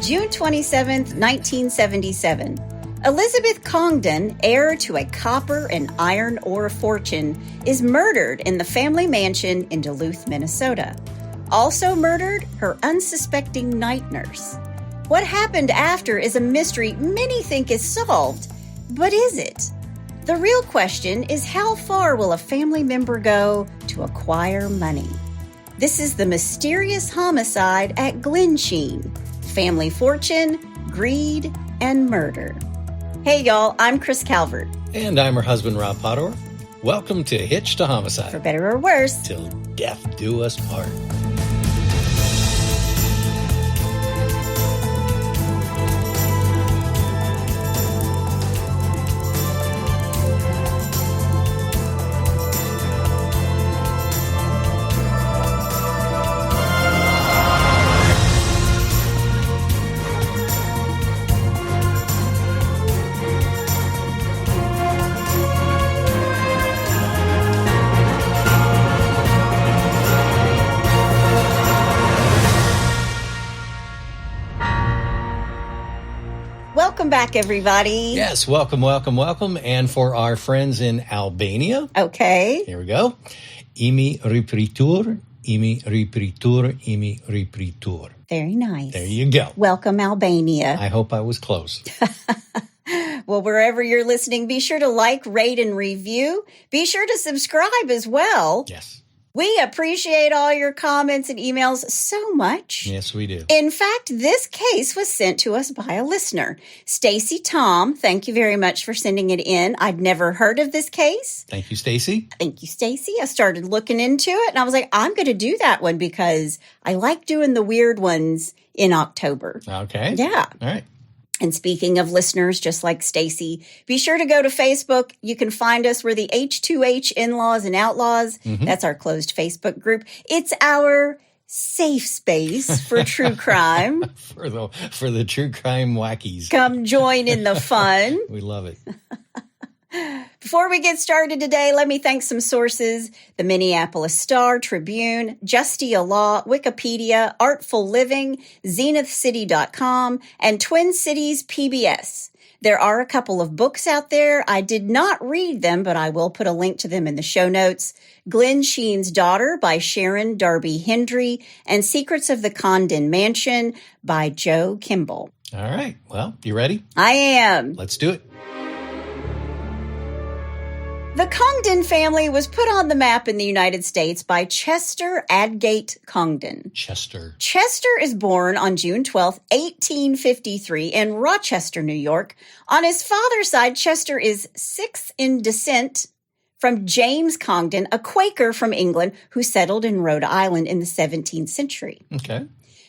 June 27th, 1977. Elisabeth Congdon, heir to a copper and iron ore fortune, is murdered in the family mansion in Duluth, Minnesota. Also murdered, her unsuspecting night nurse. What happened after is a mystery many think is solved, but is it? The real question is, how far will a family member go to acquire money? This is the mysterious homicide at Glensheen. Family fortune, greed, and murder. Hey, y'all, I'm Chris Calvert. And I'm her husband, Rob Pottor. Welcome to Hitch to Homicide. For better or worse. Till death do us part. Welcome back, everybody. Yes, welcome. And for our friends in Albania. Okay. Here we go. Imi ripritur. Very nice. There you go. Welcome, Albania. I hope I was close. Well, wherever you're listening, be sure to like, rate, and review. Be sure to subscribe as well. Yes. We appreciate all your comments and emails so much. Yes, we do. In fact, this case was sent to us by a listener. Stacy Tom, thank you very much for sending it in. I'd never heard of this case. Thank you, Stacy. Thank you, Stacy. I started looking into it, and I was like, I'm going to do that one because I like doing the weird ones in October. Okay. Yeah. All right. And speaking of listeners, just like Stacy, be sure to go to Facebook. You can find us. We're the H2H In-Laws and Outlaws. Mm-hmm. That's our closed Facebook group. It's our safe space for true crime. for the true crime wackies. Come join in the fun. We love it. Before we get started today, let me thank some sources: the Minneapolis Star, Tribune, Justia Law, Wikipedia, Artful Living, ZenithCity.com, and Twin Cities PBS. There are a couple of books out there. I did not read them, but I will put a link to them in the show notes. Glensheen's Daughter by Sharon Darby Hendry, and Secrets of the Congdon Mansion by Joe Kimball. All right. Well, you ready? I am. Let's do it. The Congdon family was put on the map in the United States by Chester Adgate Congdon. Chester is born on June 12, 1853 in Rochester, New York. On his father's side, Chester is sixth in descent from James Congdon, a Quaker from England who settled in Rhode Island in the 17th century. Okay.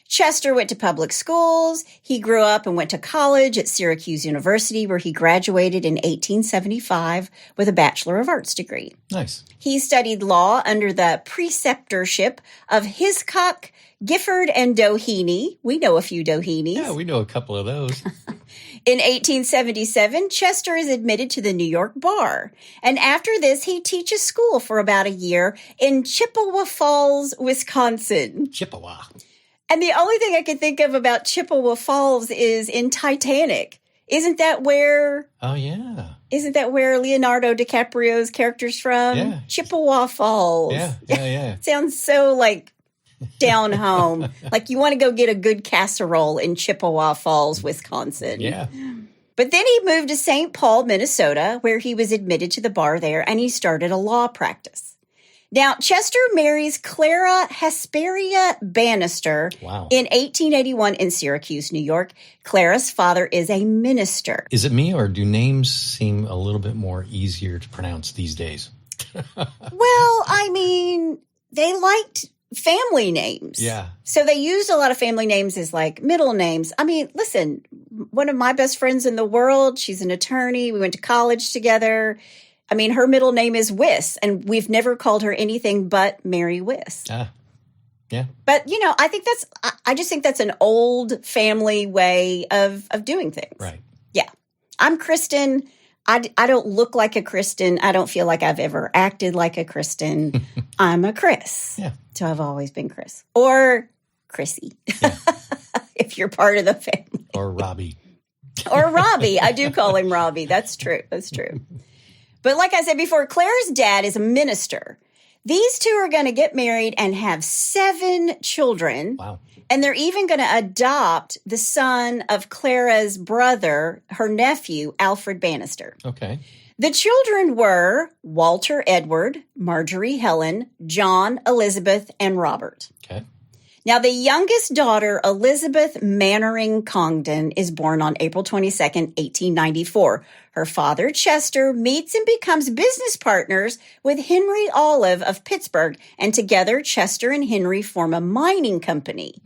Chester went to public schools. He grew up and went to college at Syracuse University, where he graduated in 1875 with a Bachelor of Arts degree. Nice. He studied law under the preceptorship of Hiscock, Gifford, and Doheny. We know a few Dohenys. Yeah, we know a couple of those. In 1877, Chester is admitted to the New York bar. And after this, he teaches school for about a year in Chippewa Falls, Wisconsin. Chippewa. And the only thing I can think of about Chippewa Falls is in Titanic. Isn't that where? Oh, yeah. Isn't that where Leonardo DiCaprio's character's from? Yeah. Chippewa Falls. Yeah. Sounds so like down home. Like you want to go get a good casserole in Chippewa Falls, Wisconsin. Yeah. But then he moved to St. Paul, Minnesota, where he was admitted to the bar there, and he started a law practice. Now, Chester marries Clara Hesperia Bannister in 1881 in Syracuse, New York. Clara's father is a minister. Is it me, or do names seem a little bit more easier to pronounce these days? Well, I mean, they liked family names. Yeah. So they used a lot of family names as like middle names. I mean, listen, one of my best friends in the world, she's an attorney. We went to college together. I mean, her middle name is Wiss, and we've never called her anything but Mary Wiss. Yeah. But, you know, I just think that's an old family way of doing things. Right. Yeah. I'm Kristen. I don't look like a Kristen. I don't feel like I've ever acted like a Kristen. I'm a Chris. Yeah. So I've always been Chris. Or Chrissy. Yeah. if you're part of the family. Or Robbie. Or Robbie. I do call him Robbie. That's true. That's true. But like I said before, Clara's dad is a minister. These two are going to get married and have 7 children. Wow. And they're even going to adopt the son of Clara's brother, her nephew, Alfred Bannister. Okay. The children were Walter Edward, Marjorie Helen, John, Elizabeth, and Robert. Okay. Now, the youngest daughter, Elisabeth Mannering Congdon, is born on April 22nd, 1894. Her father, Chester, meets and becomes business partners with Henry Olive of Pittsburgh, and together Chester and Henry form a mining company,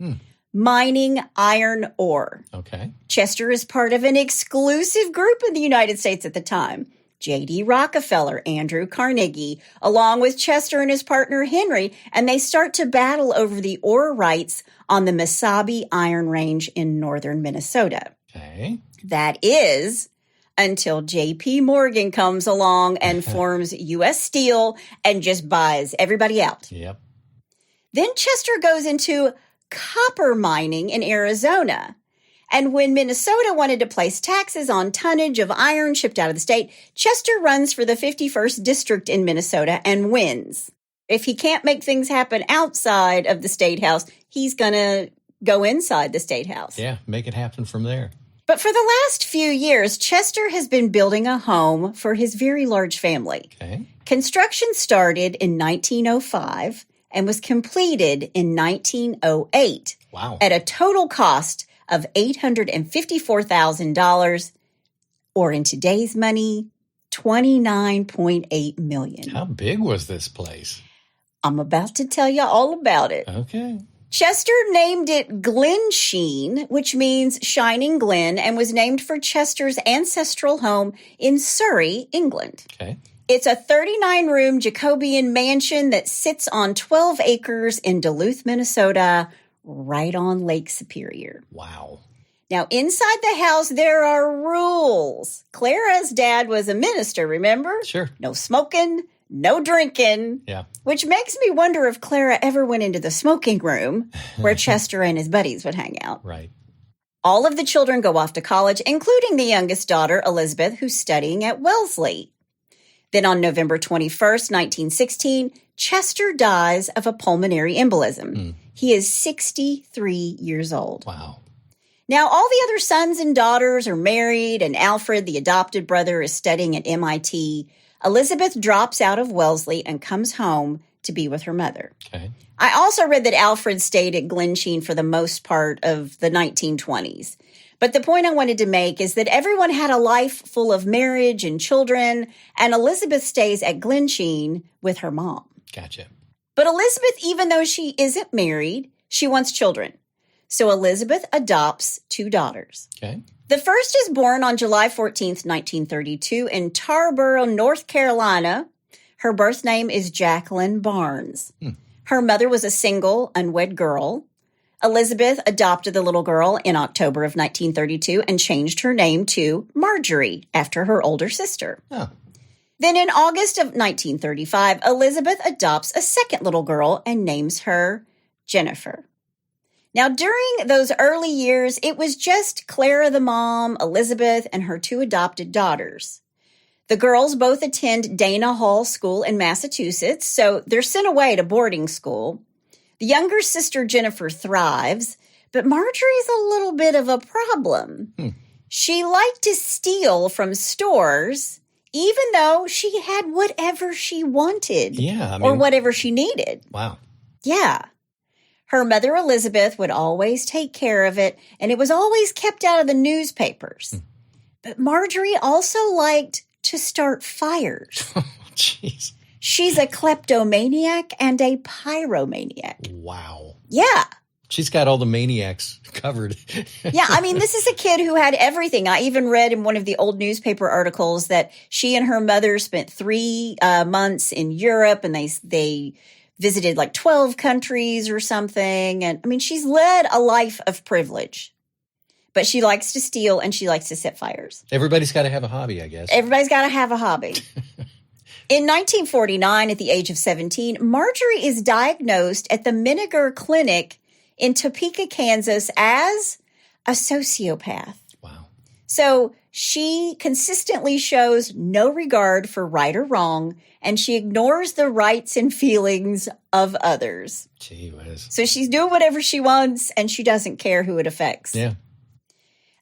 mining iron ore. Okay. Chester is part of an exclusive group in the United States at the time. J.D. Rockefeller, Andrew Carnegie, along with Chester and his partner Henry, and they start to battle over the ore rights on the Mesabi Iron Range in northern Minnesota. Okay. That is until J.P. Morgan comes along and forms U.S. Steel and just buys everybody out. Yep. Then Chester goes into copper mining in Arizona. And when Minnesota wanted to place taxes on tonnage of iron shipped out of the state, Chester runs for the 51st district in Minnesota and wins. If he can't make things happen outside of the state house, he's going to go inside the state house. Yeah, make it happen from there. But for the last few years, Chester has been building a home for his very large family. Okay. Construction started in 1905 and was completed in 1908. Wow. At a total cost of $854,000, or in today's money, $29.8 million. How big was this place? I'm about to tell you all about it. Okay. Chester named it Glensheen, which means shining glen, and was named for Chester's ancestral home in Surrey, England. Okay. It's a 39-room Jacobean mansion that sits on 12 acres in Duluth, Minnesota, right on Lake Superior. Wow. Now, inside the house, there are rules. Clara's dad was a minister, remember? Sure. No smoking, no drinking. Yeah. Which makes me wonder if Clara ever went into the smoking room where Chester and his buddies would hang out. Right. All of the children go off to college, including the youngest daughter, Elisabeth, who's studying at Wellesley. Then on November 21st, 1916, Chester dies of a pulmonary embolism. He is 63 years old. Wow. Now, all the other sons and daughters are married, and Alfred, the adopted brother, is studying at MIT. Elizabeth drops out of Wellesley and comes home to be with her mother. Okay. I also read that Alfred stayed at Glensheen for the most part of the 1920s. But the point I wanted to make is that everyone had a life full of marriage and children, and Elizabeth stays at Glensheen with her mom. Gotcha. But Elizabeth, even though she isn't married, she wants children. So Elizabeth adopts 2 daughters. Okay. The first is born on July 14th, 1932 in Tarboro, North Carolina. Her birth name is Jacqueline Barnes. Her mother was a single, unwed girl. Elizabeth adopted the little girl in October of 1932 and changed her name to Marjorie after her older sister. Oh. Then in August of 1935, Elizabeth adopts a second little girl and names her Jennifer. Now, during those early years, it was just Clara the mom, Elizabeth, and her 2 adopted daughters. The girls both attend Dana Hall School in Massachusetts, so they're sent away to boarding school. The younger sister, Jennifer, thrives, but Marjorie's a little bit of a problem. She liked to steal from stores, even though she had whatever she wanted or whatever she needed. Wow. Yeah. Her mother, Elisabeth, would always take care of it, and it was always kept out of the newspapers. But Marjorie also liked to start fires. Oh, jeez. She's a kleptomaniac and a pyromaniac. Wow. Yeah. She's got all the maniacs covered. Yeah, I mean, this is a kid who had everything. I even read in one of the old newspaper articles that she and her mother spent 3 months in Europe, and they visited like 12 countries or something. And I mean, she's led a life of privilege. But she likes to steal and she likes to set fires. Everybody's got to have a hobby, I guess. Everybody's got to have a hobby. In 1949, at the age of 17, Marjorie is diagnosed at the Miniger Clinic in Topeka, Kansas as a sociopath. Wow. So she consistently shows no regard for right or wrong, and she ignores the rights and feelings of others. Gee whiz. So she's doing whatever she wants, and she doesn't care who it affects. Yeah.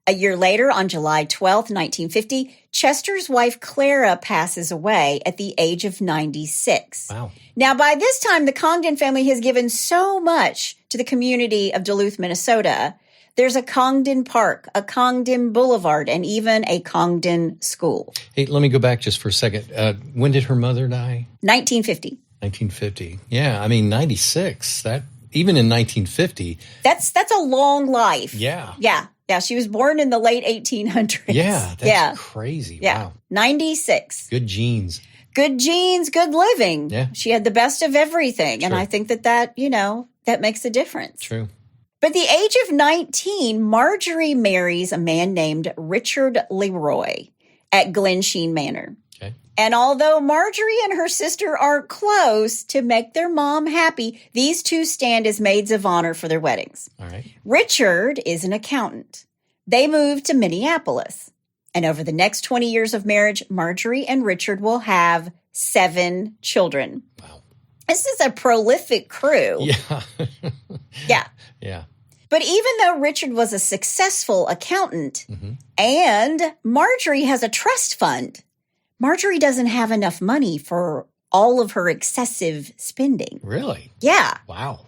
A year later, on July 12th, 1950, Chester's wife Clara passes away at the age of 96. Wow. Now, by this time, the Congdon family has given so much to the community of Duluth, Minnesota. There's a Congdon Park, a Congdon Boulevard, and even a Congdon school. Hey, let me go back just for a second. When did her mother die? 1950. 1950. Yeah, I mean, 96. That even in 1950. That's a long life. Yeah. Yeah. Yeah, she was born in the late 1800s. Yeah, that's crazy. Yeah. Wow. 96. Good genes. Good genes, good living. Yeah. She had the best of everything. True. And I think that, that makes a difference. True. But at the age of 19, Marjorie marries a man named Richard Leroy at Glensheen Manor. Okay. And although Marjorie and her sister aren't close, to make their mom happy, these two stand as maids of honor for their weddings. All right. Richard is an accountant. They moved to Minneapolis. And over the next 20 years of marriage, Marjorie and Richard will have 7 children. Wow. This is a prolific crew. Yeah. Yeah. Yeah. But even though Richard was a successful accountant and Marjorie has a trust fund, Marjorie doesn't have enough money for all of her excessive spending. Really? Yeah. Wow.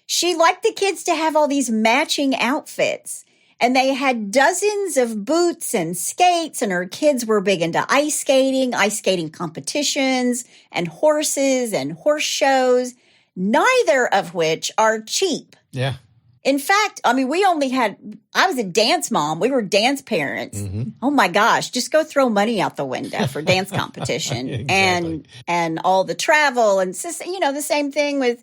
She liked the kids to have all these matching outfits. And they had dozens of boots and skates, and her kids were big into ice skating competitions, and horses and horse shows, neither of which are cheap. Yeah. In fact, I mean, I was a dance mom. We were dance parents. Oh my gosh, just go throw money out the window for dance competition. Exactly. and all the travel and, the same thing with,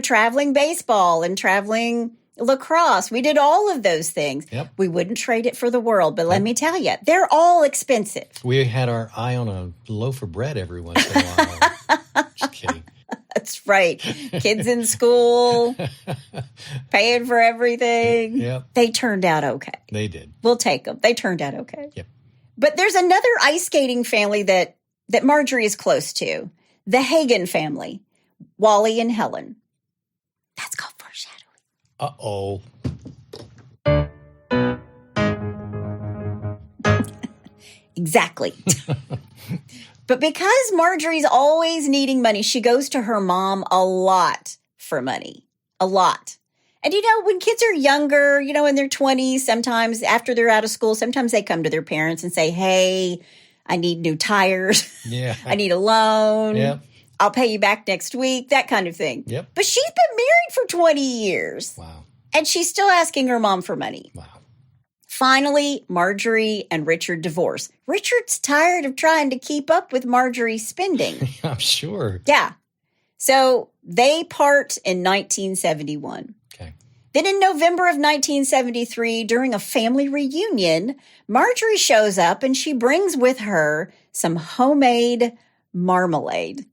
traveling baseball and traveling lacrosse. We did all of those things. Yep. We wouldn't trade it for the world, but let me tell you, they're all expensive. We had our eye on a loaf of bread every once in a while. Just kidding. That's right. Kids in school, paying for everything. Yep. They turned out okay. They did. We'll take them. They turned out okay. Yep. But there's another ice skating family that Marjorie is close to, the Hagen family, Wally and Helen. That's called foreshadowing. Uh-oh. Exactly. But because Marjorie's always needing money, she goes to her mom a lot for money. A lot. And, when kids are younger, in their 20s, sometimes after they're out of school, sometimes they come to their parents and say, hey, I need new tires. Yeah. I need a loan. Yep. I'll pay you back next week, that kind of thing. Yep. But she's been married for 20 years. Wow. And she's still asking her mom for money. Wow. Finally, Marjorie and Richard divorce. Richard's tired of trying to keep up with Marjorie's spending. I'm sure. Yeah. So they part in 1971. Okay. Then in November of 1973, during a family reunion, Marjorie shows up and she brings with her some homemade marmalade.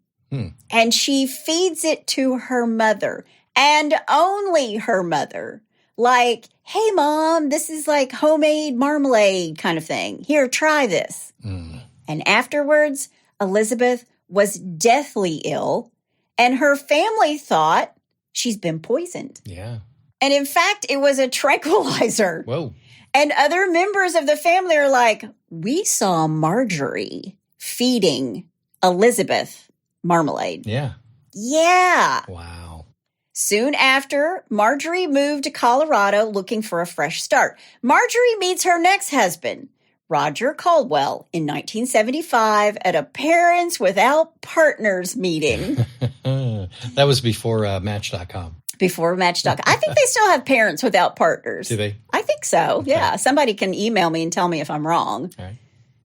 And she feeds it to her mother and only her mother. Like, hey, Mom, this is like homemade marmalade kind of thing. Here, try this. And afterwards, Elisabeth was deathly ill, and her family thought she's been poisoned. Yeah. And in fact, it was a tranquilizer. Whoa. And other members of the family are like, we saw Marjorie feeding Elisabeth marmalade. Yeah. Yeah. Wow. Soon after, Marjorie moved to Colorado looking for a fresh start. Marjorie meets her next husband, Roger Caldwell, in 1975 at a Parents Without Partners meeting. That was before Match.com. Before Match.com. I think they still have Parents Without Partners. Do they? I think so. Okay. Yeah. Somebody can email me and tell me if I'm wrong. All right.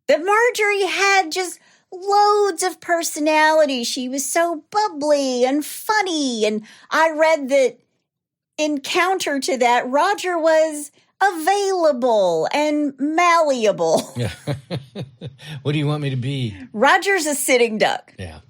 But Marjorie had just loads of personality. She was so bubbly and funny. And I read that in counter to that, Roger was available and malleable. What do you want me to be? Roger's a sitting duck. Yeah.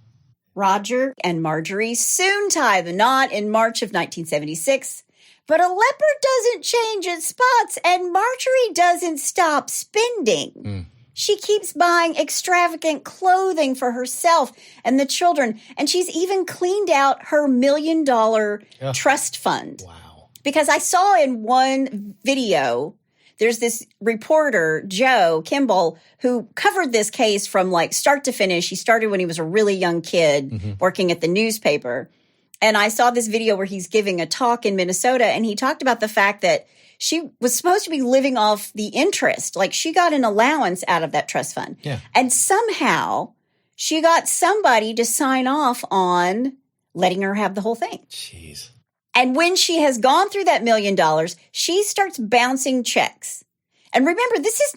Roger and Marjorie soon tie the knot in March of 1976. But a leopard doesn't change its spots, and Marjorie doesn't stop spending. She keeps buying extravagant clothing for herself and the children, and she's even cleaned out her $1 million trust fund. Wow. Because I saw in one video, there's this reporter, Joe Kimball, who covered this case from like start to finish. He started when he was a really young kid working at the newspaper. And I saw this video where he's giving a talk in Minnesota, and he talked about the fact that she was supposed to be living off the interest. Like she got an allowance out of that trust fund. Yeah. And somehow she got somebody to sign off on letting her have the whole thing. Jeez. And when she has gone through that $1 million, she starts bouncing checks. And remember, this is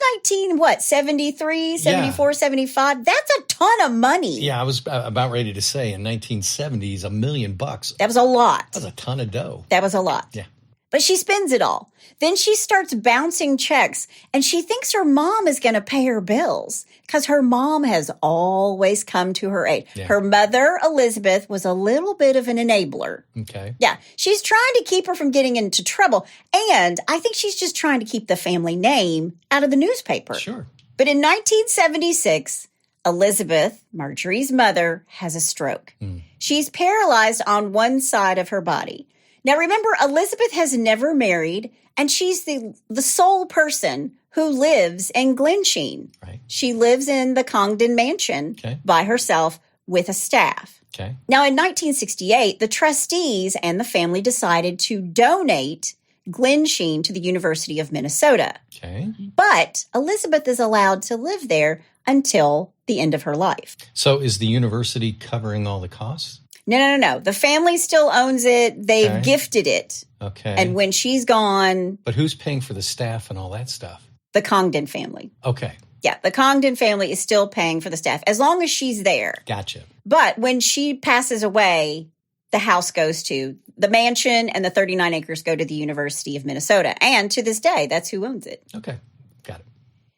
73, 74, 75. That's a ton of money. Yeah, I was about ready to say in 1970s, $1 million. That was a lot. That was a ton of dough. That was a lot. Yeah. But she spends it all. Then she starts bouncing checks, and she thinks her mom is going to pay her bills because her mom has always come to her aid. Yeah. Her mother, Elisabeth, was a little bit of an enabler. Okay. Yeah, she's trying to keep her from getting into trouble. And I think she's just trying to keep the family name out of the newspaper. Sure. But in 1976, Elisabeth, Marjorie's mother, has a stroke. She's paralyzed on one side of her body. Now, remember, Elisabeth has never married, and she's the sole person who lives in Glensheen. Right. She lives in the Congdon Mansion by herself with a staff. Okay. Now, in 1968, the trustees and the family decided to donate Glensheen to the University of Minnesota. Okay. But Elisabeth is allowed to live there until the end of her life. So is the university covering all the costs? No. The family still owns it. They've gifted it. Okay. And when she's gone, But who's paying for the staff and all that stuff? the Congdon family. Okay. Yeah, the Congdon family is still paying for the staff as long as she's there. Gotcha. But when she passes away, the house goes to the mansion and the 39 acres go to the University of Minnesota. And to this day, that's who owns it. Okay. Got it.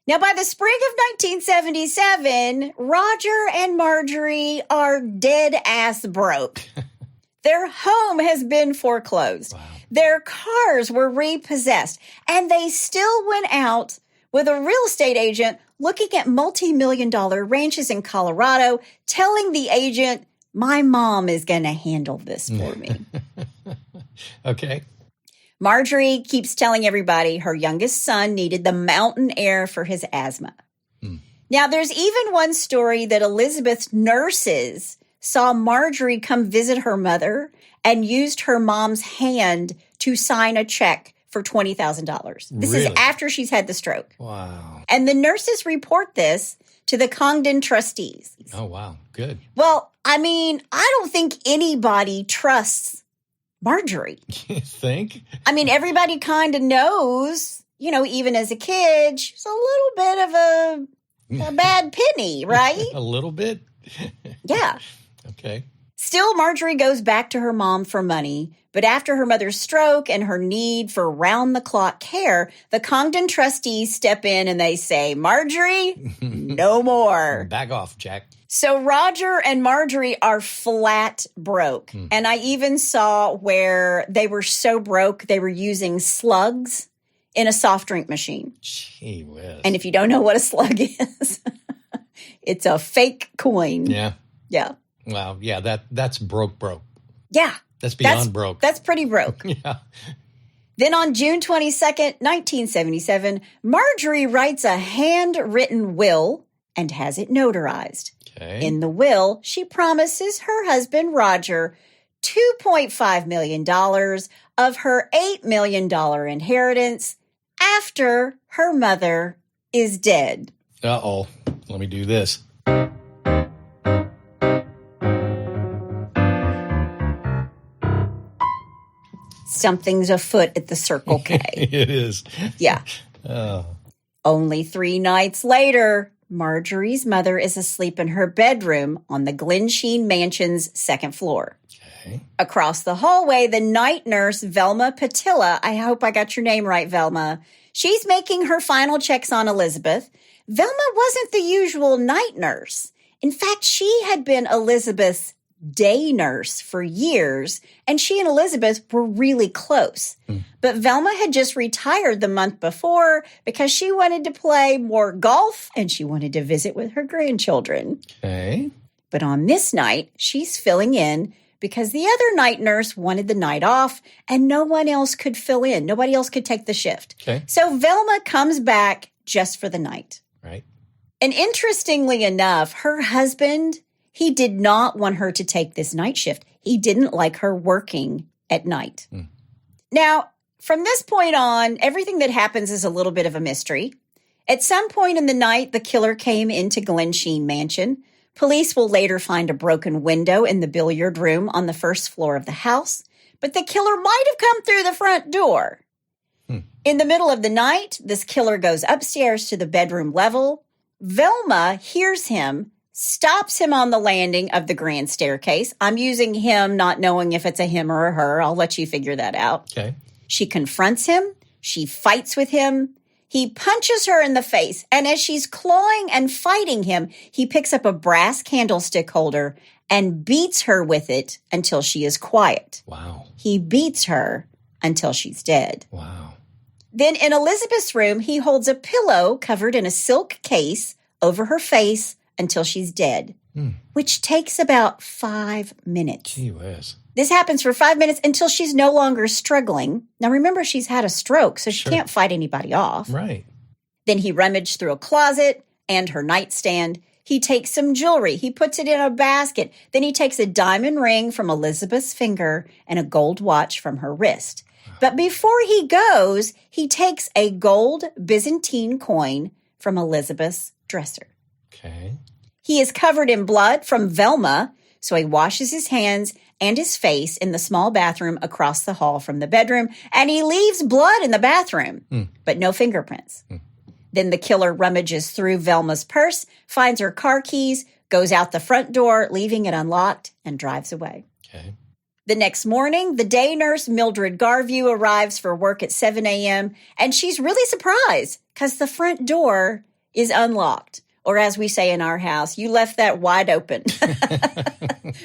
Now, by the spring of 1977, Roger and Marjorie are dead-ass broke. Their home has been foreclosed. Wow. Their cars were repossessed. And they still went out with a real estate agent looking at multi-million-dollar ranches in Colorado, telling the agent, my mom is going to handle this for me. Okay. Marjorie keeps telling everybody her youngest son needed the mountain air for his asthma. Now, there's even one story that Elisabeth's nurses saw Marjorie come visit her mother and used her mom's hand to sign a check for $20,000. This is after she's had the stroke. Wow. And the nurses report this to the Congdon trustees. Oh, wow. Good. Well, I mean, I don't think anybody trusts Marjorie. You think? I mean, everybody kind of knows, you know, even as a kid, she's a little bit of a bad penny, right? A little bit? Yeah. Okay. Still, Marjorie goes back to her mom for money, but after her mother's stroke and her need for round-the-clock care, the Congdon trustees step in and they say, Marjorie, no more. Back off, Jack. So Roger and Marjorie are flat broke. And I even saw where they were so broke, they were using slugs in a soft drink machine. Gee whiz. And if you don't know what a slug is, it's a fake coin. Yeah. Yeah. Wow. Yeah, that's broke. Yeah. That's beyond broke. That's pretty broke. Yeah. Then on June 22nd, 1977, Marjorie writes a handwritten will and has it notarized. Okay. In the will, she promises her husband, Roger, $2.5 million of her $8 million inheritance after her mother is dead. Uh-oh. Let me do this. Something's afoot at the Circle K. It is. Yeah. Oh. Only 3 nights later, Marjorie's mother is asleep in her bedroom on the Glensheen Mansion's 2nd floor. Okay. Across the hallway, the night nurse, Velma Pietila, I hope I got your name right, Velma, she's making her final checks on Elisabeth. Velma wasn't the usual night nurse. In fact, she had been Elisabeth's day nurse for years, and she and Elisabeth were really close. But Velma had just retired the month before because she wanted to play more golf and she wanted to visit with her grandchildren. Okay. But on this night, she's filling in because the other night nurse wanted the night off and no one else could fill in. Nobody else could take the shift. Okay. So Velma comes back just for the night. Right. And interestingly enough, her husband, he did not want her to take this night shift. He didn't like her working at night. Now, from this point on, everything that happens is a little bit of a mystery. At some point in the night, the killer came into Glensheen Mansion. Police will later find a broken window in the billiard room on the first floor of the house, but the killer might have come through the front door. In the middle of the night, this killer goes upstairs to the bedroom level. Velma hears him, stops him on the landing of the grand staircase. I'm using him, not knowing if it's a him or a her. I'll let you figure that out. Okay. She confronts him. She fights with him. He punches her in the face, and as she's clawing and fighting him, he picks up a brass candlestick holder and beats her with it until she is quiet. Wow. He beats her until she's dead. Wow. Then in Elisabeth's room, he holds a pillow covered in a silk case over her face until she's dead, which takes about 5 minutes. Gee whiz. This happens for 5 minutes until she's no longer struggling. Now, remember, she's had a stroke, so she can't fight anybody off. Right. Then he rummaged through a closet and her nightstand. He takes some jewelry. He puts it in a basket. Then he takes a diamond ring from Elisabeth's finger and a gold watch from her wrist. But before he goes, he takes a gold Byzantine coin from Elisabeth's dresser. Okay. He is covered in blood from Velma, so he washes his hands and his face in the small bathroom across the hall from the bedroom, and he leaves blood in the bathroom, but no fingerprints. Then the killer rummages through Velma's purse, finds her car keys, goes out the front door, leaving it unlocked, and drives away. Okay. The next morning, the day nurse, Mildred Garview, arrives for work at 7 a.m., and she's really surprised because the front door is unlocked. Or as we say in our house, you left that wide open,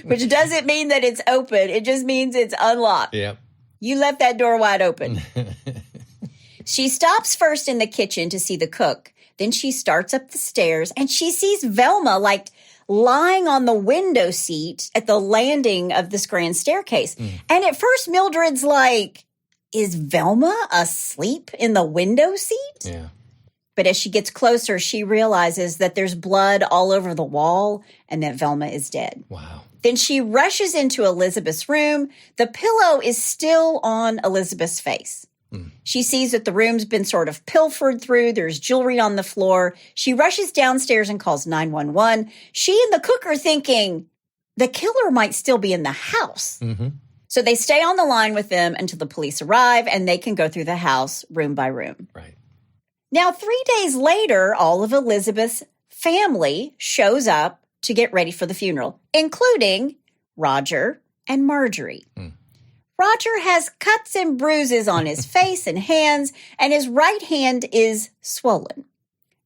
which doesn't mean that it's open. It just means it's unlocked. Yep. You left that door wide open. She stops first in the kitchen to see the cook. Then she starts up the stairs and she sees Velma lying on the window seat at the landing of this grand staircase. And at first Mildred's like, is Velma asleep in the window seat? Yeah. But as she gets closer, she realizes that there's blood all over the wall and that Velma is dead. Wow. Then she rushes into Elisabeth's room. The pillow is still on Elisabeth's face. She sees that the room's been sort of pilfered through. There's jewelry on the floor. She rushes downstairs and calls 911. She and the cook are thinking the killer might still be in the house. So they stay on the line with them until the police arrive and they can go through the house room by room. Right. Now, 3 days later, all of Elisabeth's family shows up to get ready for the funeral, including Roger and Marjorie. Roger has cuts and bruises on his face and hands, and his right hand is swollen.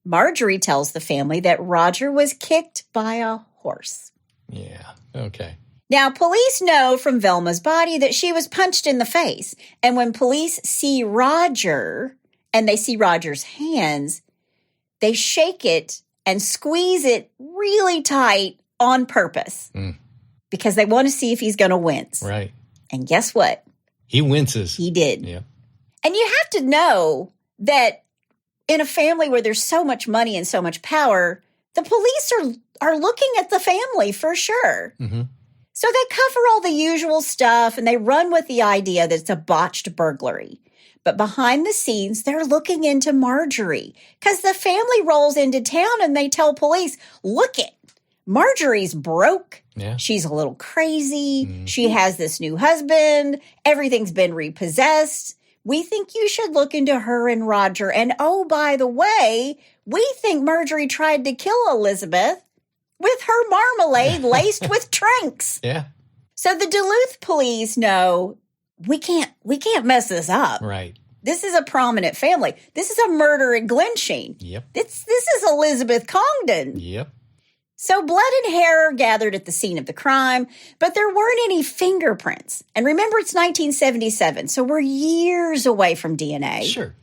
Marjorie tells the family that Roger was kicked by a horse. Yeah. Okay. Now, police know from Velma's body that she was punched in the face, and when police see Roger and they see Roger's hands, they shake it and squeeze it really tight on purpose because they want to see if he's going to wince. Right. And guess what? He winces. He did. Yeah. And you have to know that in a family where there's so much money and so much power, the police are looking at the family for sure. So they cover all the usual stuff and they run with the idea that it's a botched burglary. But behind the scenes, they're looking into Marjorie because the family rolls into town and they tell police, look it, Marjorie's broke. Yeah. She's a little crazy. She has this new husband. Everything's been repossessed. We think you should look into her and Roger. And oh, by the way, we think Marjorie tried to kill Elisabeth with her marmalade laced with tranks. Yeah. So the Duluth police know we can't mess this up. Right. This is a prominent family. This is a murder at Glensheen. Yep. This is Elisabeth Congdon. Yep. So blood and hair are gathered at the scene of the crime, but there weren't any fingerprints. And remember, it's 1977, so we're years away from DNA. Sure.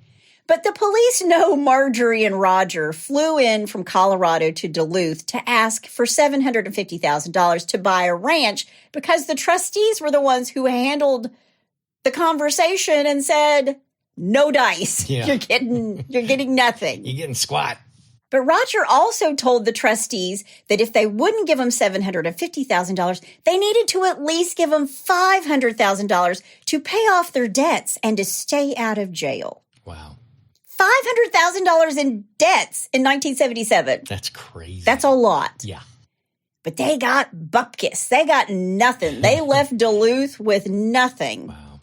But the police know Marjorie and Roger flew in from Colorado to Duluth to ask for $750,000 to buy a ranch because the trustees were the ones who handled the conversation and said, no dice. Yeah. You're getting nothing. You're getting squat. But Roger also told the trustees that if they wouldn't give him $750,000, they needed to at least give him $500,000 to pay off their debts and to stay out of jail. Wow. $500,000 in debts in 1977. That's crazy. That's a lot. Yeah. But they got bupkis. They got nothing. They left Duluth with nothing. Wow.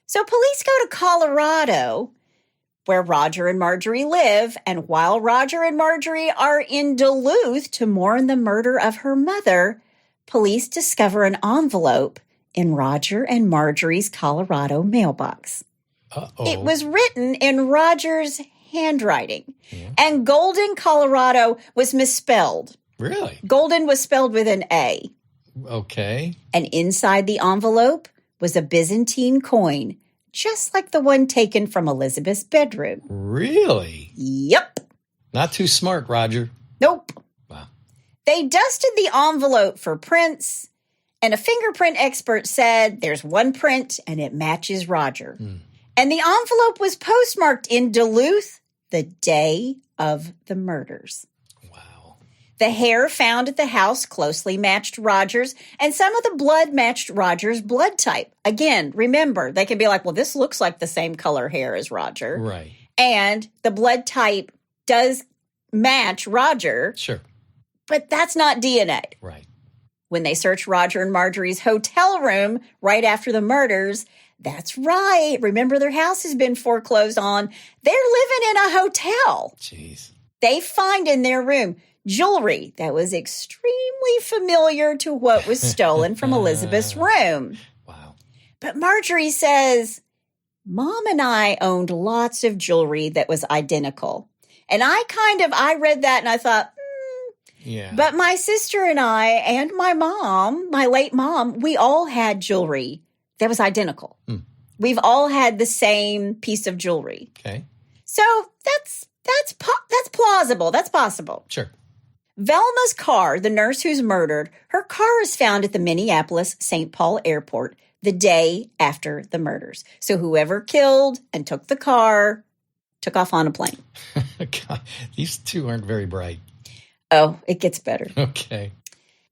So police go to Colorado, where Roger and Marjorie live, and while Roger and Marjorie are in Duluth to mourn the murder of her mother, police discover an envelope in Roger and Marjorie's Colorado mailbox. Uh-oh. It was written in Roger's handwriting, Yeah. and Golden, Colorado was misspelled. Really? Golden was spelled with an A. Okay. And inside the envelope was a Byzantine coin, just like the one taken from Elizabeth's bedroom. Really? Yep. Not too smart, Roger. Nope. Wow. They dusted the envelope for prints, and a fingerprint expert said there's one print and it matches Roger. And the envelope was postmarked in Duluth the day of the murders. Wow. The hair found at the house closely matched Roger's, and some of the blood matched Roger's blood type. Again, remember, they can be like, well, this looks like the same color hair as Roger. Right. And the blood type does match Roger, Sure. but that's not DNA. Right. When they searched Roger and Marjorie's hotel room right after the murders, that's right. Remember, their house has been foreclosed on. They're living in a hotel. Jeez. They find in their room jewelry that was extremely familiar to what was stolen from Elizabeth's room. Wow. But Marjorie says, Mom and I owned lots of jewelry that was identical. And I read that and I thought, Yeah. but my sister and I and my mom, my late mom, we all had jewelry that was identical. We've all had the same piece of jewelry. Okay. So that's plausible. That's possible. Sure. Velma's car, the nurse who's murdered, her car is found at the Minneapolis-St. Paul airport the day after the murders. So whoever killed and took the car took off on a plane. God, these two aren't very bright. Oh, it gets better. Okay.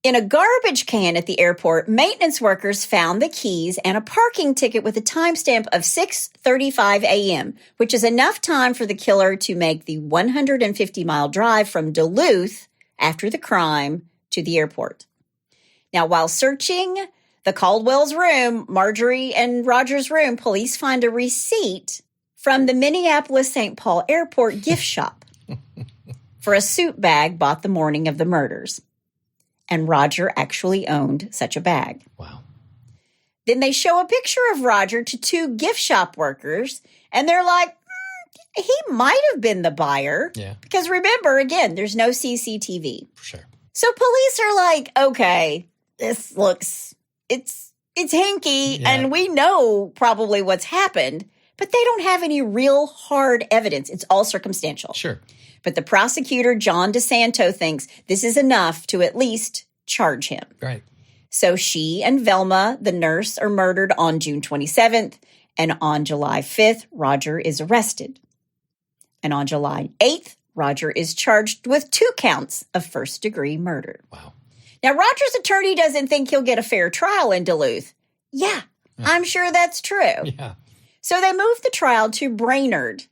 In a garbage can at the airport, maintenance workers found the keys and a parking ticket with a timestamp of 6:35 a.m., which is enough time for the killer to make the 150-mile drive from Duluth after the crime to the airport. Now, while searching the Caldwell's room, Marjorie and Roger's room, police find a receipt from the Minneapolis-St. Paul airport gift shop for a suit bag bought the morning of the murders. And Roger actually owned such a bag. Wow. Then they show a picture of Roger to two gift shop workers, and they're like, he might have been the buyer. Yeah. Because remember, again, there's no CCTV. For sure. So police are like, okay, this looks, it's hinky, Yeah. and we know probably what's happened, but they don't have any real hard evidence. It's all circumstantial. Sure. But the prosecutor, John DeSanto, thinks this is enough to at least charge him. Right. So she and Velma, the nurse, are murdered on June 27th, and on July 5th, Roger is arrested. And on July 8th, Roger is charged with 2 counts of first-degree murder. Wow. Now, Roger's attorney doesn't think he'll get a fair trial in Duluth. Yeah, I'm sure that's true. Yeah. So they move the trial to Brainerd,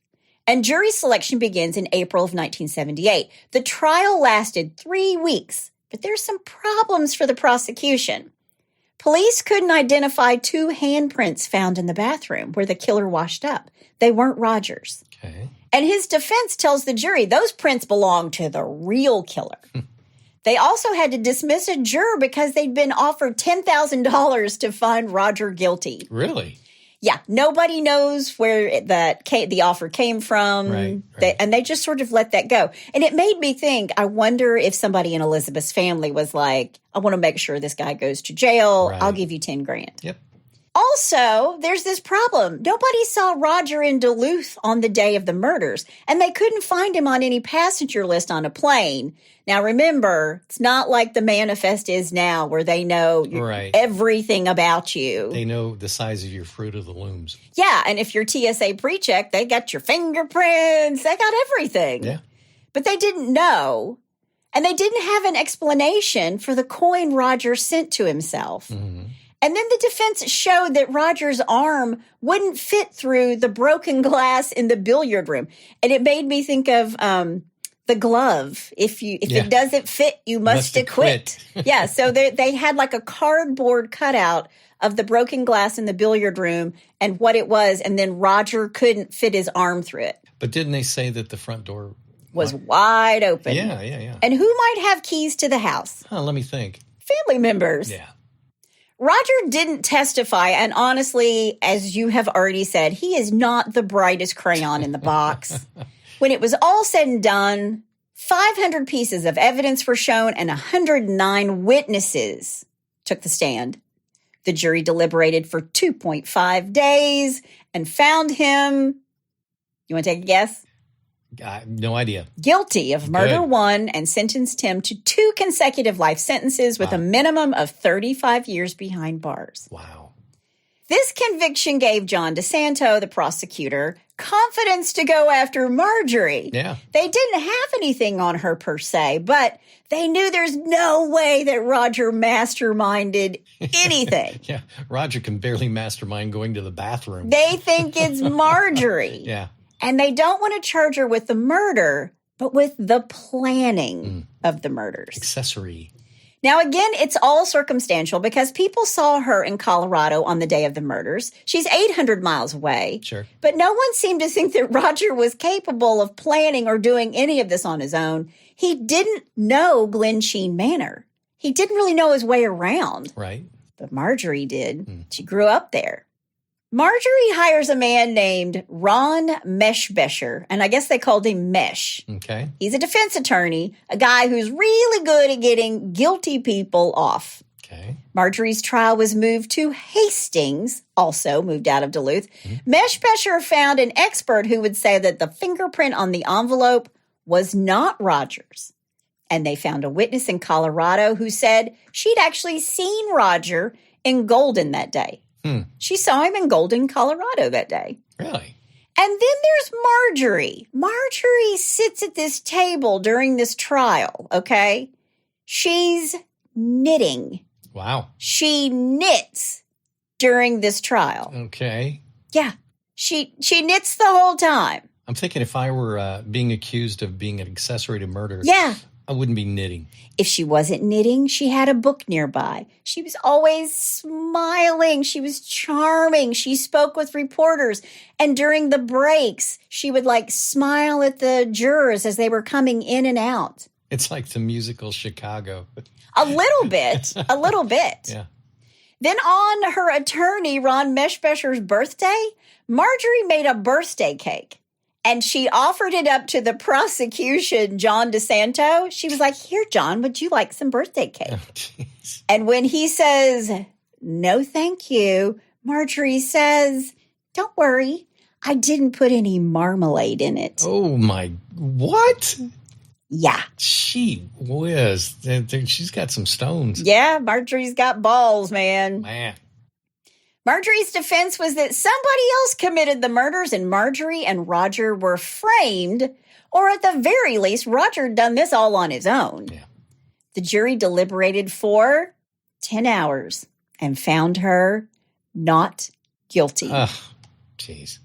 and jury selection begins in April of 1978. The trial lasted 3 weeks, but there's some problems for the prosecution. Police couldn't identify 2 handprints found in the bathroom where the killer washed up. They weren't Roger's. Okay. And his defense tells the jury those prints belong to the real killer. They also had to dismiss a juror because they'd been offered $10,000 to find Roger guilty. Really? Yeah, nobody knows where the offer came from, Right. And they just sort of let that go. And it made me think, I wonder if somebody in Elizabeth's family was like, I want to make sure this guy goes to jail. Right. I'll give you 10 grand. Yep. Also, there's this problem. Nobody saw Roger in Duluth on the day of the murders, and they couldn't find him on any passenger list on a plane. Now, remember, it's not like the manifest is now where they know everything about you. They know the size of your Fruit of the Looms. Yeah, and if you're TSA pre-check, they got your fingerprints. They got everything. Yeah. But they didn't know, and they didn't have an explanation for the coin Roger sent to himself. Mm-hmm. And then the defense showed that Roger's arm wouldn't fit through the broken glass in the billiard room. And it made me think of the glove. If it doesn't fit, you must acquit. Yeah, so they had like a cardboard cutout of the broken glass in the billiard room and what it was. And then Roger couldn't fit his arm through it. But didn't they say that the front door was wide open? Yeah. And who might have keys to the house? Let me think. Family members. Yeah. Roger didn't testify, and honestly, as you have already said, he is not the brightest crayon in the box. When it was all said and done, 500 pieces of evidence were shown and 109 witnesses took the stand. The jury deliberated for 2.5 days and found him, you want to take a guess? No idea. Guilty of murder 1 and sentenced him to 2 consecutive life sentences with a minimum of 35 years behind bars. Wow. This conviction gave John DeSanto, the prosecutor, confidence to go after Marjorie. Yeah. They didn't have anything on her per se, but they knew there's no way that Roger masterminded anything. Yeah. Roger can barely mastermind going to the bathroom. They think it's Marjorie. Yeah. And they don't want to charge her with the murder, but with the planning of the murders. Accessory. Now, again, it's all circumstantial because people saw her in Colorado on the day of the murders. She's 800 miles away. Sure. But no one seemed to think that Roger was capable of planning or doing any of this on his own. He didn't know Glensheen Manor. He didn't really know his way around. Right. But Marjorie did. She grew up there. Marjorie hires a man named Ron Meshbesher, and I guess they called him Mesh. Okay. He's a defense attorney, a guy who's really good at getting guilty people off. Okay. Marjorie's trial was moved to Hastings, also moved out of Duluth. Meshbesher found an expert who would say that the fingerprint on the envelope was not Roger's. And they found a witness in Colorado who said she'd actually seen Roger in Golden that day. She saw him in Golden, Colorado that day. Really? And then there's Marjorie. Marjorie sits at this table during this trial, okay? She's knitting. Wow. She knits during this trial. Okay. Yeah. She knits the whole time. I'm thinking if I were being accused of being an accessory to murder, I wouldn't be knitting. If she wasn't knitting, she had a book nearby. She was always smiling. She was charming. She spoke with reporters. And during the breaks, she would smile at the jurors as they were coming in and out. It's like the musical Chicago. A little bit. A little bit. Yeah. Then on her attorney, Ron Meshbesher's birthday, Marjorie made a birthday cake. And she offered it up to the prosecution, John DeSanto. She was like, here, John, would you like some birthday cake? Oh, and when he says, no, thank you, Marjorie says, don't worry, I didn't put any marmalade in it. Oh, my, what? Yeah. Gee whiz. She's got some stones. Yeah, Marjorie's got balls, man. Man. Marjorie's defense was that somebody else committed the murders and Marjorie and Roger were framed, or at the very least, Roger had done this all on his own. Yeah. The jury deliberated for 10 hours and found her not guilty. Oh, jeez.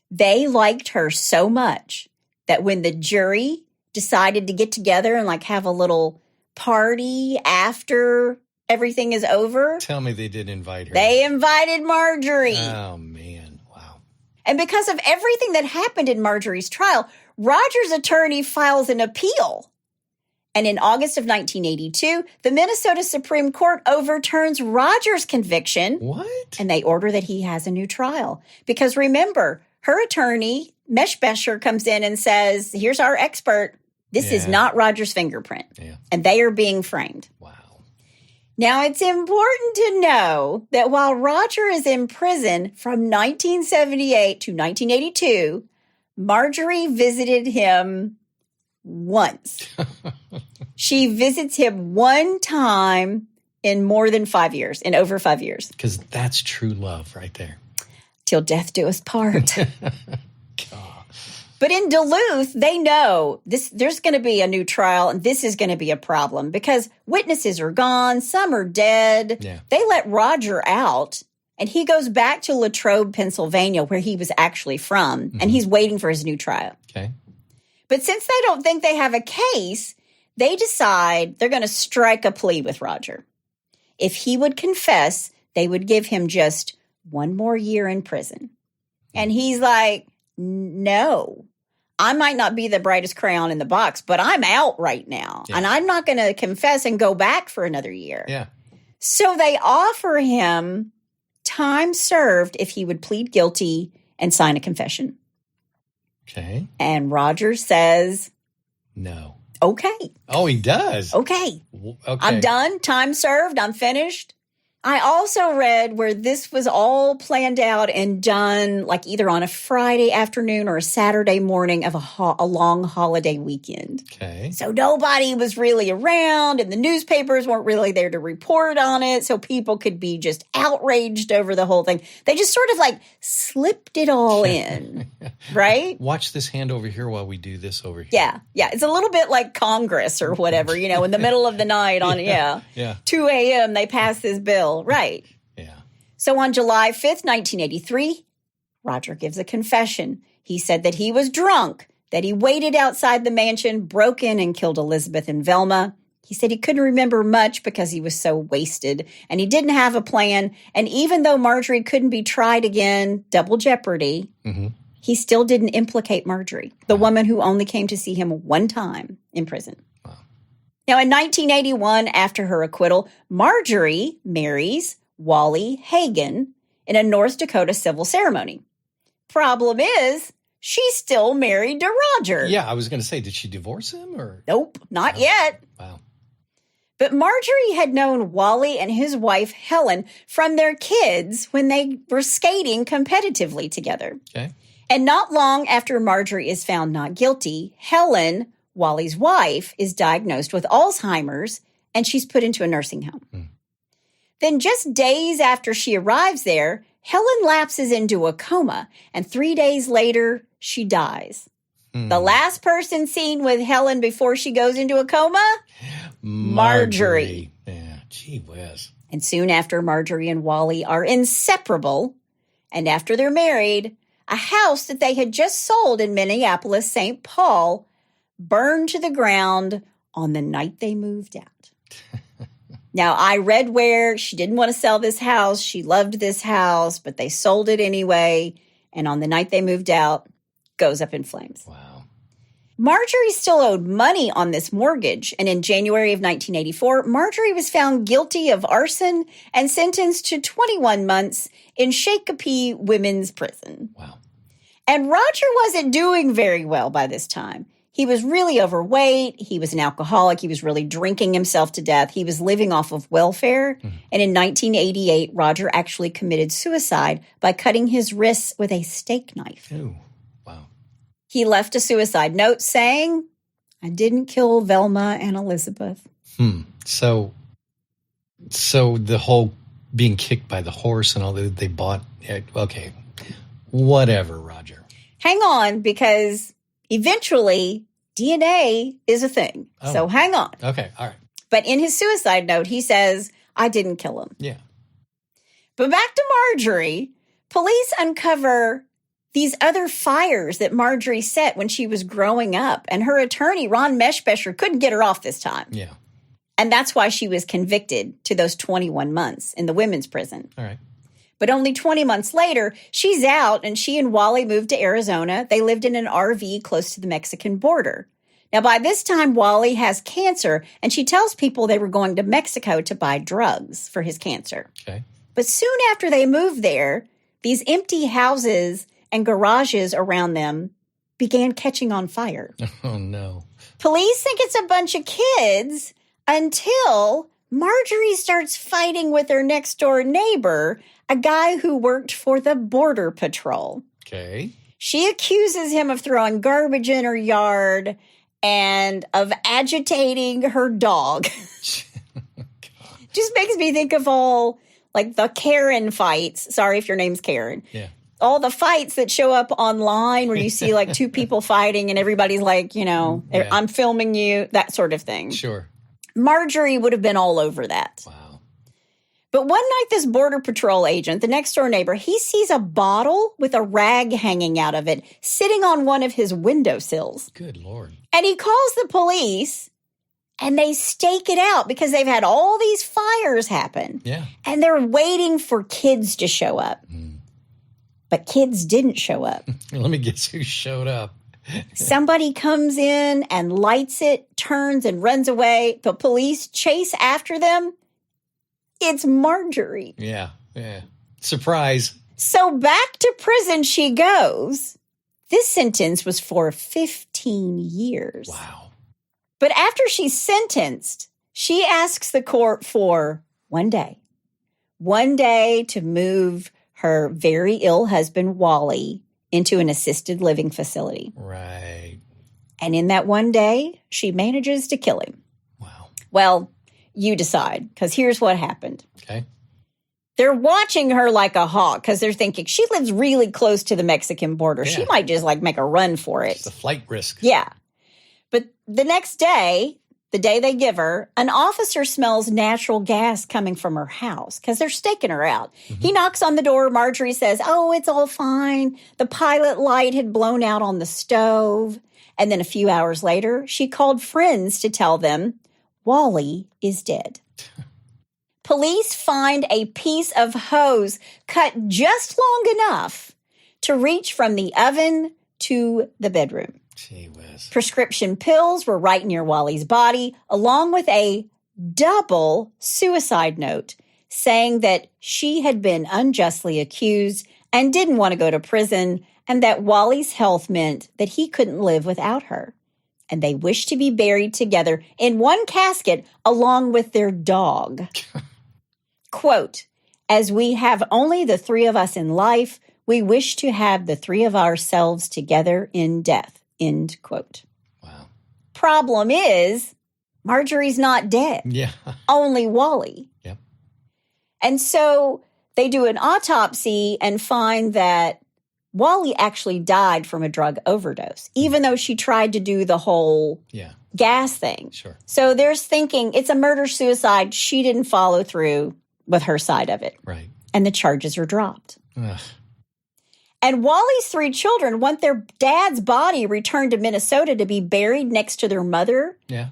They liked her so much that when the jury decided to get together and have a little party after everything is over. Tell me they did invite her. They invited Marjorie. Oh, man. Wow. And because of everything that happened in Marjorie's trial, Roger's attorney files an appeal. And in August of 1982, the Minnesota Supreme Court overturns Roger's conviction. What? And they order that he has a new trial. Because remember, her attorney, Meshbesher, comes in and says, here's our expert. This is not Roger's fingerprint. Yeah. And they are being framed. Wow. Now, it's important to know that while Roger is in prison from 1978 to 1982, Marjorie visited him once. She visits him one time in more than 5 years, in over 5 years. Because that's true love right there. Till death do us part. But in Duluth, they know there's going to be a new trial, and this is going to be a problem because witnesses are gone, some are dead. Yeah. They let Roger out, and he goes back to Latrobe, Pennsylvania, where he was actually from, and he's waiting for his new trial. Okay. But since they don't think they have a case, they decide they're going to strike a plea with Roger. If he would confess, they would give him just 1 more year in prison. And he's like, no, I might not be the brightest crayon in the box, but I'm out right now. Yeah. And I'm not going to confess and go back for another year. Yeah. So they offer him time served if he would plead guilty and sign a confession. Okay. And Roger says, no. Okay. Oh, he does? Okay. I'm done. Time served. I'm finished. I also read where this was all planned out and done like either on a Friday afternoon or a Saturday morning of a long holiday weekend. Okay. So nobody was really around and the newspapers weren't really there to report on it. So people could be just outraged over the whole thing. They just sort of like slipped it all in, right? Watch this hand over here while we do this over here. Yeah. Yeah. It's a little bit like Congress or whatever, you know, in the middle of the night on, 2 a.m. they pass this bill. Right. Yeah. So on July 5th, 1983, Roger gives a confession. He said that he was drunk, that he waited outside the mansion, broke in and killed Elisabeth and Velma. He said he couldn't remember much because he was so wasted and he didn't have a plan. And even though Marjorie couldn't be tried again, double jeopardy, he still didn't implicate Marjorie, the woman who only came to see him one time in prison. Now, in 1981, after her acquittal, Marjorie marries Wally Hagen in a North Dakota civil ceremony. Problem is, she's still married to Roger. Yeah, I was going to say, did she divorce him? Or Nope, not yet. Wow. But Marjorie had known Wally and his wife, Helen, from their kids when they were skating competitively together. Okay. And not long after Marjorie is found not guilty, Helen, Wally's wife, is diagnosed with Alzheimer's, and she's put into a nursing home. Then just days after she arrives there, Helen lapses into a coma, and 3 days later, she dies. The last person seen with Helen before she goes into a coma? Marjorie. Yeah, gee whiz. And soon after, Marjorie and Wally are inseparable, and after they're married, a house that they had just sold in Minneapolis, St. Paul, burned to the ground on the night they moved out. Now, I read where she didn't want to sell this house. She loved this house, but they sold it anyway. And on the night they moved out, goes up in flames. Wow. Marjorie still owed money on this mortgage. And in January of 1984, Marjorie was found guilty of arson and sentenced to 21 months in Shakopee Women's Prison. Wow. And Roger wasn't doing very well by this time. He was really overweight. He was an alcoholic. He was really drinking himself to death. He was living off of welfare. And in 1988, Roger actually committed suicide by cutting his wrists with a steak knife. Ooh, wow. He left a suicide note saying, I didn't kill Velma and Elisabeth. So the whole being kicked by the horse and all that they bought, okay, whatever, Roger. Hang on, because eventually, DNA is a thing. Oh. So hang on. Okay, all right. But in his suicide note, he says, I didn't kill him. Yeah. But back to Marjorie, police uncover these other fires that Marjorie set when she was growing up. And her attorney, Ron Meshbesher, couldn't get her off this time. Yeah. And that's why she was convicted to those 21 months in the women's prison. All right. But only 20 months later, she's out and she and Wally moved to Arizona. They lived in an RV close to the Mexican border. Now, by this time, Wally has cancer, and she tells people they were going to Mexico to buy drugs for his cancer. Okay. But soon after they moved there, these empty houses and garages around them began catching on fire. Oh, no. Police think it's a bunch of kids until Marjorie starts fighting with her next-door neighbor, a guy who worked for the Border Patrol. Okay. She accuses him of throwing garbage in her yard and of agitating her dog. Just makes me think of all, like, the Karen fights. Sorry if your name's Karen. Yeah. All the fights that show up online where you see, like, two people fighting and everybody's like, Yeah. I'm filming you, that sort of thing. Sure. Marjorie would have been all over that. Wow. But one night, this Border Patrol agent, the next-door neighbor, he sees a bottle with a rag hanging out of it sitting on one of his windowsills. Good Lord. And he calls the police, and they stake it out because they've had all these fires happen. Yeah. And they're waiting for kids to show up. But kids didn't show up. Let me guess who showed up. Somebody comes in and lights it, turns and runs away. The police chase after them. It's Marjorie. Yeah. Yeah. Surprise. So back to prison she goes. This sentence was for 15 years. Wow. But after she's sentenced, she asks the court for 1 day. 1 day to move her very ill husband, Wally, into an assisted living facility. Right. And in that 1 day, she manages to kill him. Wow. Well, you decide, because here's what happened. Okay. They're watching her like a hawk because they're thinking she lives really close to the Mexican border. Yeah. She might just make a run for it. It's a flight risk. Yeah. But the next day, the day they give her, an officer smells natural gas coming from her house because they're staking her out. Mm-hmm. He knocks on the door. Marjorie says, "Oh, it's all fine. The pilot light had blown out on the stove." And then a few hours later, she called friends to tell them Wally is dead. Police find a piece of hose cut just long enough to reach from the oven to the bedroom. Gee whiz. Prescription pills were right near Wally's body, along with a double suicide note saying that she had been unjustly accused and didn't want to go to prison, and that Wally's health meant that he couldn't live without her. And they wished to be buried together in one casket along with their dog. Quote, "As we have only the three of us in life, we wish to have the three of ourselves together in death." End quote. Wow. Problem is, Marjorie's not dead. Yeah. Only Wally. Yep. And so they do an autopsy and find that Wally actually died from a drug overdose, even though she tried to do the whole gas thing. Sure. So there's thinking it's a murder-suicide. She didn't follow through with her side of it. Right. And the charges are dropped. Ugh. And Wally's three children want their dad's body returned to Minnesota to be buried next to their mother. Yeah.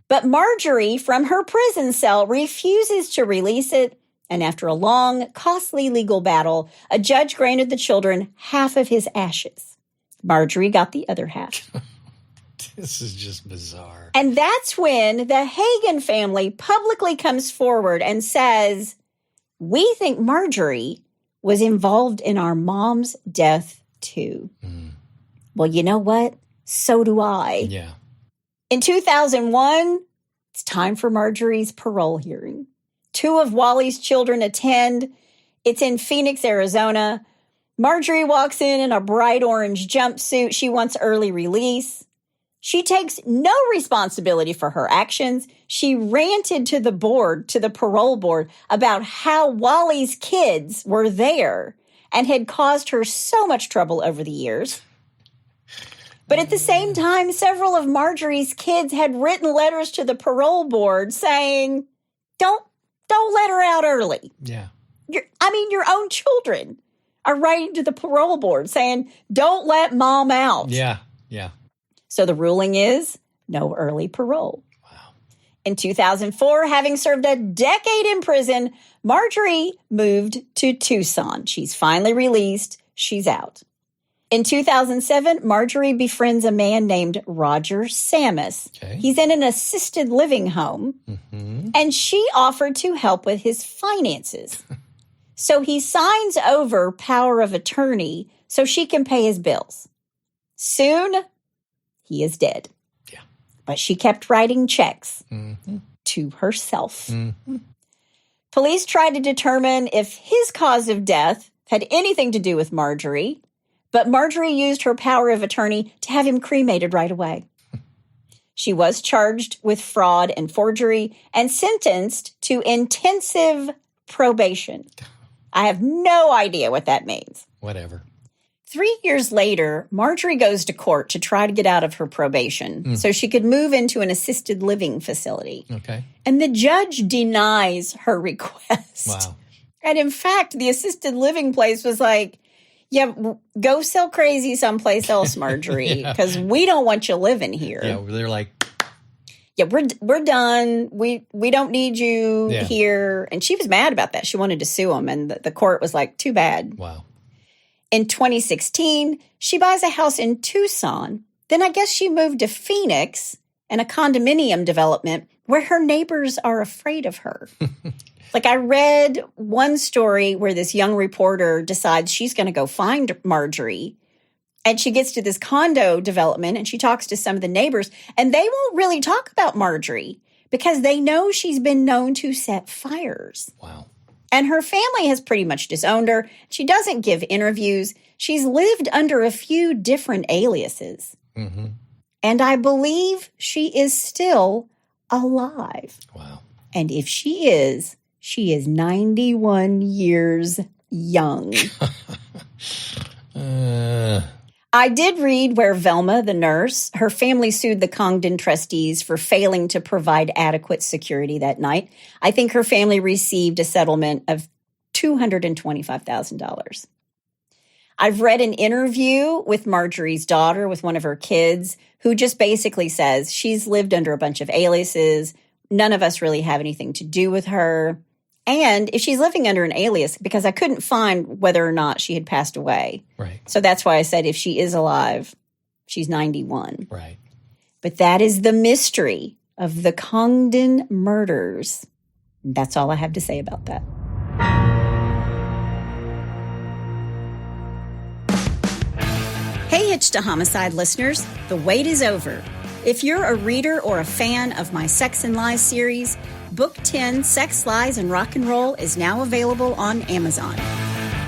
But Marjorie, from her prison cell, refuses to release it. And after a long, costly legal battle, a judge granted the children half of his ashes. Marjorie got the other half. This is just bizarre. And that's when the Hagen family publicly comes forward and says, "We think Marjorie was involved in our mom's death too." Well, you know what? So do I. Yeah. In 2001, it's time for Marjorie's parole hearing. 2 of Wally's children attend. It's in Phoenix, Arizona. Marjorie walks in a bright orange jumpsuit. She wants early release. She takes no responsibility for her actions. She ranted to the parole board, about how Wally's kids were there and had caused her so much trouble over the years. But at the same time, several of Marjorie's kids had written letters to the parole board saying, don't let her out early. Yeah. Your own children are writing to the parole board saying, don't let mom out. Yeah. Yeah. So the ruling is no early parole. Wow. In 2004, having served a decade in prison, Marjorie moved to Tucson. She's finally released. She's out. In 2007, Marjorie befriends a man named Roger Samus. Okay. He's in an assisted living home, and she offered to help with his finances. So he signs over power of attorney so she can pay his bills. Soon, he is dead. Yeah. But she kept writing checks to herself. Police tried to determine if his cause of death had anything to do with Marjorie, but Marjorie used her power of attorney to have him cremated right away. She was charged with fraud and forgery and sentenced to intensive probation. I have no idea what that means. Whatever. 3 years later, Marjorie goes to court to try to get out of her probation so she could move into an assisted living facility. Okay. And the judge denies her request. Wow. And in fact, the assisted living place was like, yeah, go sell crazy someplace else, Marjorie, because we don't want you living here. Yeah, they're like, yeah, we're done. We don't need you here. And she was mad about that. She wanted to sue him, and the court was like, too bad. wow. In 2016, she buys a house in Tucson. Then I guess she moved to Phoenix and a condominium development where her neighbors are afraid of her. Like, I read one story where this young reporter decides she's going to go find Marjorie. And she gets to this condo development and she talks to some of the neighbors. And they won't really talk about Marjorie because they know she's been known to set fires. Wow. And her family has pretty much disowned her. She doesn't give interviews. She's lived under a few different aliases. And I believe she is still alive. Wow. And if she is 91 years young. I did read where Velma, the nurse, her family sued the Congdon trustees for failing to provide adequate security that night. I think her family received a settlement of $225,000. I've read an interview with Marjorie's daughter, with one of her kids, who just basically says she's lived under a bunch of aliases. None of us really have anything to do with her. And if she's living under an alias, because I couldn't find whether or not she had passed away. Right. So that's why I said if she is alive, she's 91. Right. But that is the mystery of the Congdon murders. That's all I have to say about that. Hey, Hitch to Homicide listeners, the wait is over. If you're a reader or a fan of my Sex and Lies series, Book 10, Sex, Lies, and Rock and Roll is now available on Amazon.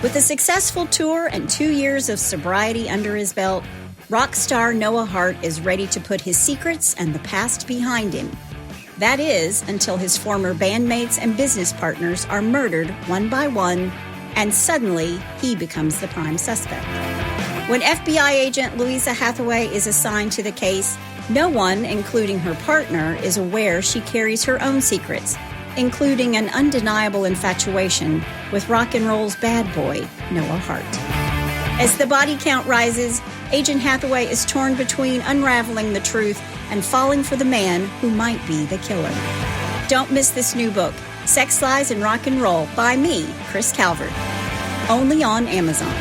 With a successful tour and 2 years of sobriety under his belt, rock star Noah Hart is ready to put his secrets and the past behind him. That is, until his former bandmates and business partners are murdered one by one, and suddenly he becomes the prime suspect. When FBI agent Louisa Hathaway is assigned to the case, no one, including her partner, is aware she carries her own secrets, including an undeniable infatuation with rock and roll's bad boy, Noah Hart. As the body count rises, Agent Hathaway is torn between unraveling the truth and falling for the man who might be the killer. Don't miss this new book, Sex, Lies, and Rock and Roll, by me, Chris Calvert. Only on Amazon.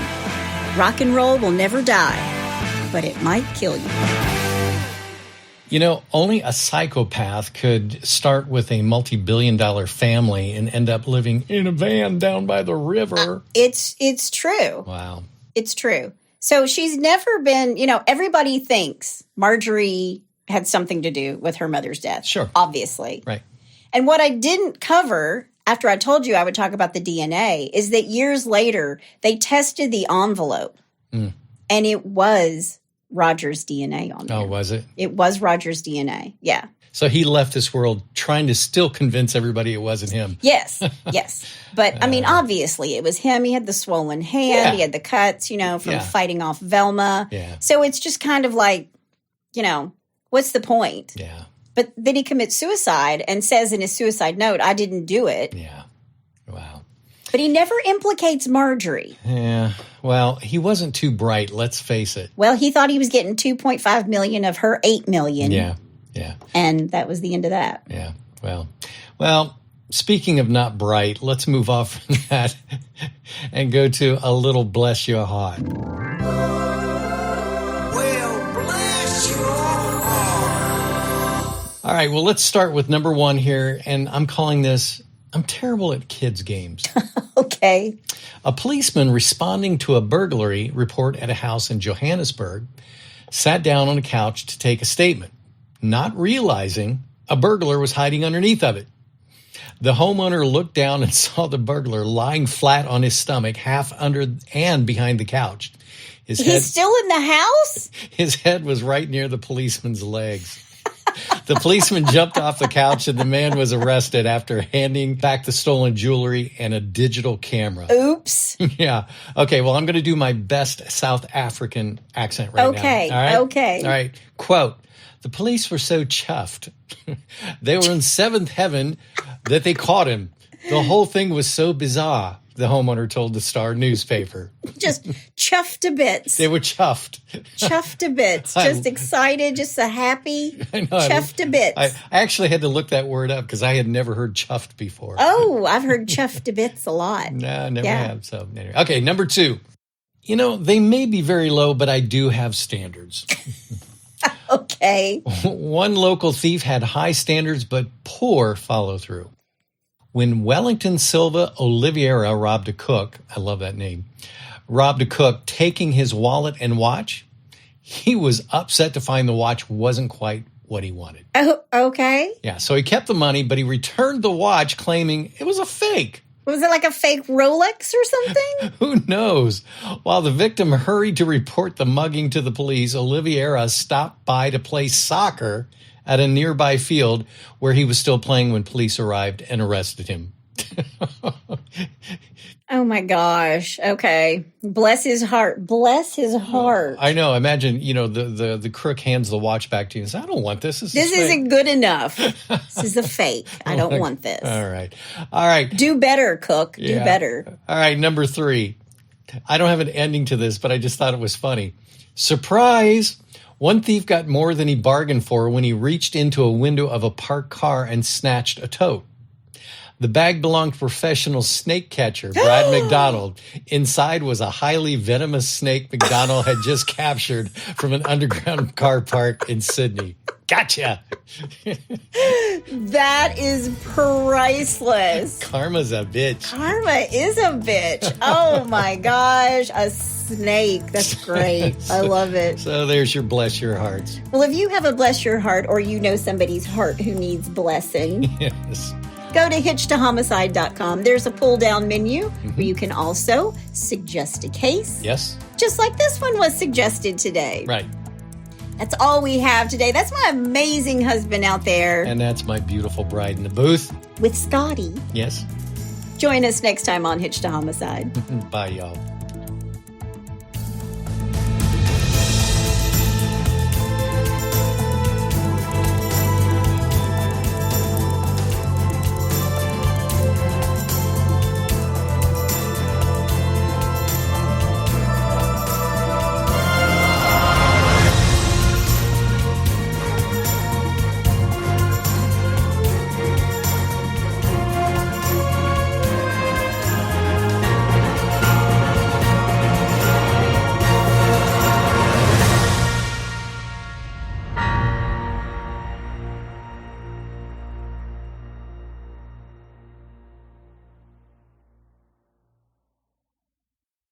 Rock and roll will never die, but it might kill you. You know, only a psychopath could start with a multi-billion-dollar family and end up living in a van down by the river. It's true. Wow. It's true. So she's never been, everybody thinks Marjorie had something to do with her mother's death. Sure. Obviously. Right. And what I didn't cover, after I told you I would talk about the DNA, is that years later, they tested the envelope. And it was Roger's DNA on there. Oh, was it? It was Roger's DNA. Yeah. So he left this world trying to still convince everybody it wasn't him. Yes. Yes. But I mean, obviously it was him. He had the swollen hand. Yeah. He had the cuts, from fighting off Velma. Yeah. So it's just kind of like, what's the point? Yeah. But then he commits suicide and says in his suicide note, I didn't do it. Yeah. Wow. But he never implicates Marjorie. Yeah. Well, he wasn't too bright, let's face it. Well, he thought he was getting $2.5 million of her $8 million. Yeah. Yeah. And that was the end of that. Yeah. Well, speaking of not bright, let's move off from that and go to a little Bless Your Heart. All right, well, let's start with number one here, and I'm calling this, I'm terrible at kids' games. Okay. A policeman responding to a burglary report at a house in Johannesburg sat down on a couch to take a statement, not realizing a burglar was hiding underneath of it. The homeowner looked down and saw the burglar lying flat on his stomach, half under and behind the couch. He's still in the house? His head was right near the policeman's legs. The policeman jumped off the couch and the man was arrested after handing back the stolen jewelry and a digital camera. Oops. Yeah. Okay, well, I'm going to do my best South African accent right now. Okay, All right? okay. All right. Quote, the police were so chuffed. They were in seventh heaven that they caught him. The whole thing was so bizarre, the homeowner told the Star newspaper. Just chuffed to bits. They were chuffed. Chuffed to bits. Just excited, just so happy. I know. Chuffed to bits. I actually had to look that word up because I had never heard chuffed before. Oh, I've heard chuffed to bits a lot. No, never have. So anyway. Okay, number two. You know, they may be very low, but I do have standards. Okay. One local thief had high standards, but poor follow-through. When Wellington Silva Oliveira robbed a cook, I love that name, robbed a cook taking his wallet and watch, he was upset to find the watch wasn't quite what he wanted. Oh, okay. Yeah, so he kept the money, but he returned the watch claiming it was a fake. Was it like a fake Rolex or something? Who knows? While the victim hurried to report the mugging to the police, Oliveira stopped by to play soccer at a nearby field where he was still playing when police arrived and arrested him. Oh, my gosh. Okay. Bless his heart. Bless his heart. I know. Imagine, the crook hands the watch back to you and says, I don't want this. This isn't good enough. This is a fake. I don't want this. All right. Do better, cook. Do better. All right. Number three. I don't have an ending to this, but I just thought it was funny. Surprise! One thief got more than he bargained for when he reached into a window of a parked car and snatched a tote. The bag belonged to professional snake catcher Brad McDonald. Inside was a highly venomous snake McDonald had just captured from an underground car park in Sydney. Gotcha. That is priceless. Karma's a bitch. Karma is a bitch. Oh my gosh. A snake. That's great. I love it. So there's your bless your hearts. Well, if you have a bless your heart or you know somebody's heart who needs blessing. Yes. Go to hitchtohomicide.com. There's a pull-down menu where you can also suggest a case. Yes. Just like this one was suggested today. Right. That's all we have today. That's my amazing husband out there. And that's my beautiful bride in the booth. With Scotty. Yes. Join us next time on Hitch to Homicide. Bye, y'all.